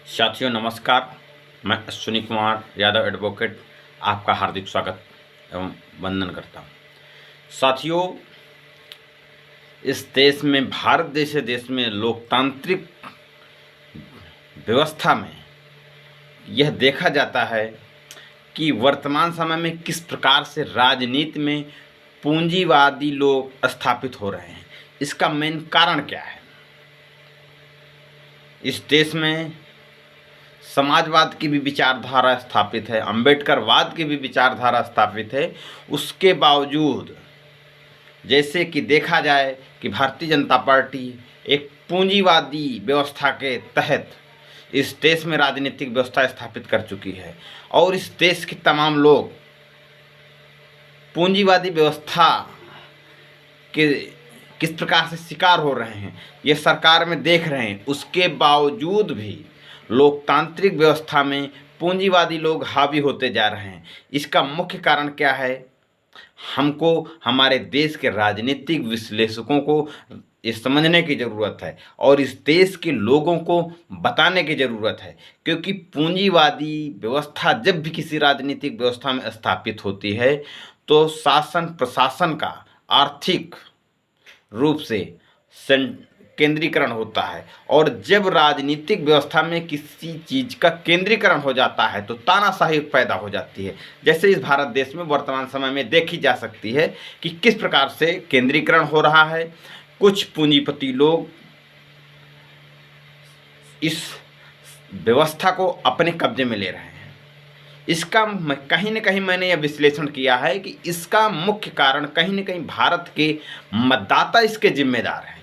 साथियों नमस्कार। मैं अश्विनी कुमार यादव एडवोकेट आपका हार्दिक स्वागत एवं वंदन करता हूँ। साथियों, इस देश में, भारत जैसे देश में, लोकतांत्रिक व्यवस्था में यह देखा जाता है कि वर्तमान समय में किस प्रकार से राजनीति में पूंजीवादी लोग स्थापित हो रहे हैं। इसका मेन कारण क्या है? इस देश में समाजवाद की भी विचारधारा स्थापित है, अंबेडकरवाद की भी विचारधारा स्थापित है। उसके बावजूद जैसे कि देखा जाए कि भारतीय जनता पार्टी एक पूंजीवादी व्यवस्था के तहत इस देश में राजनीतिक व्यवस्था स्थापित कर चुकी है और इस देश के तमाम लोग पूंजीवादी व्यवस्था के किस प्रकार से शिकार हो रहे हैं ये सरकार में देख रहे हैं। उसके बावजूद भी लोकतांत्रिक व्यवस्था में पूंजीवादी लोग हावी होते जा रहे हैं। इसका मुख्य कारण क्या है? हमको हमारे देश के राजनीतिक विश्लेषकों को ये समझने की ज़रूरत है और इस देश के लोगों को बताने की ज़रूरत है, क्योंकि पूंजीवादी व्यवस्था जब भी किसी राजनीतिक व्यवस्था में स्थापित होती है तो शासन प्रशासन का आर्थिक रूप से केंद्रीकरण होता है और जब राजनीतिक व्यवस्था में किसी चीज़ का केंद्रीकरण हो जाता है तो तानाशाही पैदा हो जाती है। जैसे इस भारत देश में वर्तमान समय में देखी जा सकती है कि किस प्रकार से केंद्रीकरण हो रहा है। कुछ पूंजीपति लोग इस व्यवस्था को अपने कब्जे में ले रहे हैं। इसका कहीं न कहीं मैंने यह विश्लेषण किया है कि इसका मुख्य कारण कहीं न कहीं भारत के मतदाता इसके जिम्मेदार हैं।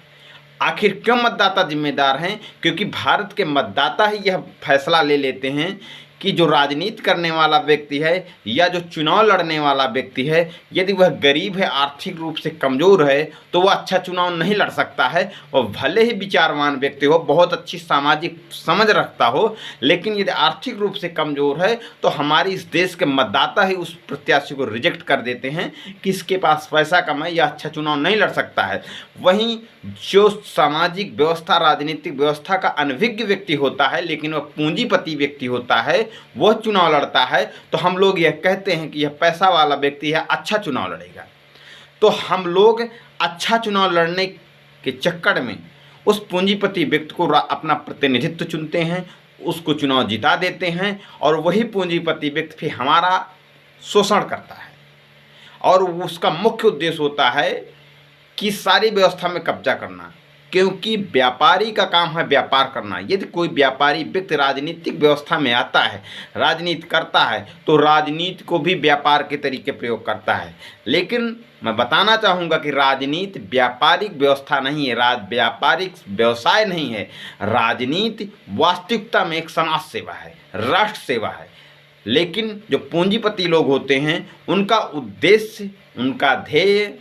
आखिर क्यों मतदाता जिम्मेदार हैं? क्योंकि भारत के मतदाता ही यह फैसला ले लेते हैं कि जो राजनीति करने वाला व्यक्ति है या जो चुनाव लड़ने वाला व्यक्ति है, यदि वह गरीब है, आर्थिक रूप से कमज़ोर है, तो वह अच्छा चुनाव नहीं लड़ सकता है। और भले ही विचारवान व्यक्ति हो, बहुत अच्छी सामाजिक समझ रखता हो, लेकिन यदि आर्थिक रूप से कमज़ोर है तो हमारे इस देश के मतदाता ही उस प्रत्याशी को रिजेक्ट कर देते हैं कि इसके पास पैसा कम है या अच्छा चुनाव नहीं लड़ सकता है। वहीं जो सामाजिक व्यवस्था, राजनीतिक व्यवस्था का अनभिज्ञ व्यक्ति होता है, लेकिन वह पूंजीपति व्यक्ति होता है, वह चुनाव लड़ता है, तो हम लोग यह कहते हैं कि यह पैसा वाला व्यक्ति है, अच्छा चुनाव लड़ेगा। तो हम लोग अच्छा चुनाव लड़ने के चक्कर में उस पूंजीपति व्यक्ति को अपना प्रतिनिधित्व चुनते हैं, उसको चुनाव जिता देते हैं और वही पूंजीपति व्यक्ति फिर हमारा शोषण करता है और उसका मुख्य उद्देश्य होता है कि सारी व्यवस्था में कब्जा करना, क्योंकि व्यापारी का काम है व्यापार करना। यदि कोई व्यापारी व्यक्ति राजनीतिक व्यवस्था में आता है, राजनीति करता है, तो राजनीति को भी व्यापार के तरीके प्रयोग करता है। लेकिन मैं बताना चाहूँगा कि राजनीति व्यापारिक व्यवस्था नहीं है, व्यापारिक व्यवसाय नहीं है। राजनीति वास्तविकता में एक समाज सेवा है, राष्ट्र सेवा है। लेकिन जो पूंजीपति लोग होते हैं, उनका उद्देश्य, उनका ध्येय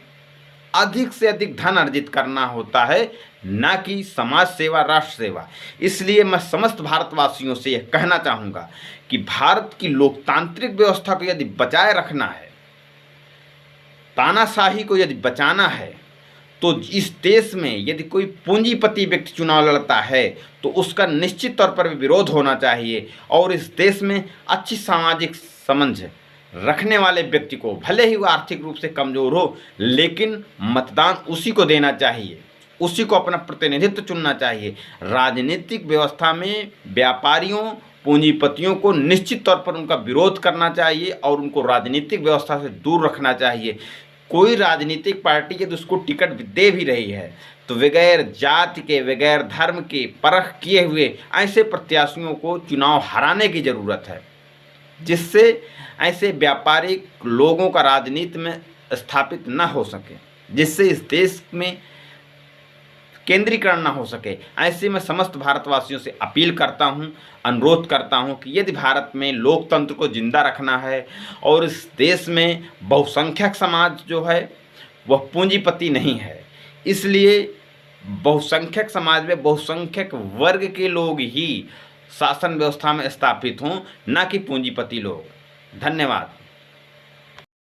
अधिक से अधिक धन अर्जित करना होता है, ना कि समाज सेवा, राष्ट्र सेवा। इसलिए मैं समस्त भारतवासियों से यह कहना चाहूँगा कि भारत की लोकतांत्रिक व्यवस्था को यदि बचाए रखना है, तानाशाही को यदि बचाना है, तो इस देश में यदि कोई पूंजीपति व्यक्ति चुनाव लड़ता है तो उसका निश्चित तौर पर विरोध होना चाहिए और इस देश में अच्छी सामाजिक समझ रखने वाले व्यक्ति को, भले ही वह आर्थिक रूप से कमज़ोर हो, लेकिन मतदान उसी को देना चाहिए, उसी को अपना प्रतिनिधित्व चुनना चाहिए। राजनीतिक व्यवस्था में व्यापारियों, पूंजीपतियों को निश्चित तौर पर उनका विरोध करना चाहिए और उनको राजनीतिक व्यवस्था से दूर रखना चाहिए। कोई राजनीतिक पार्टी यदि उसको टिकट दे भी रही है तो बगैर जाति के, बगैर धर्म के परख किए हुए ऐसे प्रत्याशियों को चुनाव हराने की ज़रूरत है, जिससे ऐसे व्यापारिक लोगों का राजनीति में स्थापित न हो सके, जिससे इस देश में केंद्रीकरण न हो सके। ऐसे में समस्त भारतवासियों से अपील करता हूं, अनुरोध करता हूं कि यदि भारत में लोकतंत्र को जिंदा रखना है और इस देश में बहुसंख्यक समाज जो है वह पूंजीपति नहीं है, इसलिए बहुसंख्यक समाज में बहुसंख्यक वर्ग के लोग ही शासन व्यवस्था में स्थापित हों, न कि पूंजीपति लोग। धन्यवाद।